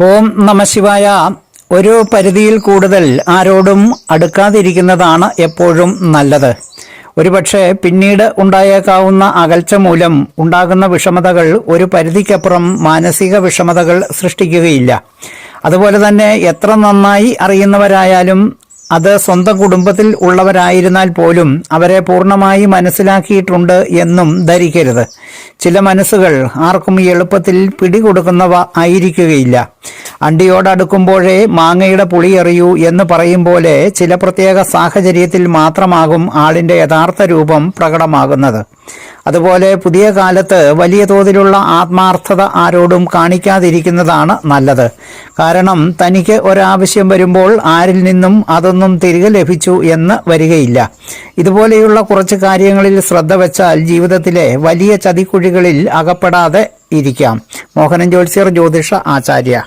ഓം നമഃശിവായ. ഒരു പരിധിയിൽ കൂടുതൽ ആരോടും അടുക്കാതിരിക്കുന്നതാണ് എപ്പോഴും നല്ലത്. ഒരുപക്ഷെ പിന്നീട് ഉണ്ടായേക്കാവുന്ന അകൽച്ച മൂലം ഉണ്ടാകുന്ന വിഷമതകൾ ഒരു പരിധിക്കപ്പുറം മാനസിക വിഷമതകൾ സൃഷ്ടിക്കുകയില്ല. അതുപോലെ തന്നെ എത്ര നന്നായി അറിയുന്നവരായാലും അത് സ്വന്തം കുടുംബത്തിൽ ഉള്ളവരായിരുന്നാൽ പോലും അവരെ പൂർണ്ണമായി മനസ്സിലാക്കിയിട്ടുണ്ട് എന്നും ധരിക്കരുത്. ചില മനസ്സുകൾ ആർക്കും എളുപ്പത്തിൽ പിടികൊടുക്കുന്നവ ആയിരിക്കുകയില്ല. അണ്ടിയോടടുക്കുമ്പോഴേ മാങ്ങയുടെ പുളി എറിയൂ എന്ന് പറയും പോലെ ചില പ്രത്യേക സാഹചര്യത്തിൽ മാത്രമാകും ആളിന്റെ യഥാർത്ഥ രൂപം പ്രകടമാകുന്നത്. അതുപോലെ പുതിയ കാലത്ത് വലിയ തോതിലുള്ള ആത്മാർത്ഥത ആരോടും കാണിക്കാതിരിക്കുന്നതാണ് നല്ലത്. കാരണം തനിക്ക് ഒരാവശ്യം വരുമ്പോൾ ആരിൽ നിന്നും അതൊന്നും തിരികെ ലഭിച്ചു എന്ന് വരികയില്ല. ഇതുപോലെയുള്ള കുറച്ച് കാര്യങ്ങളിൽ ശ്രദ്ധ വെച്ചാൽ ജീവിതത്തിലെ വലിയ ചതിക്കുഴികളിൽ അകപ്പെടാതെ ഇരിക്കാം. മോഹനൻ ജ്യോത്സ്യർ, ജ്യോതിഷ ആചാര്യ.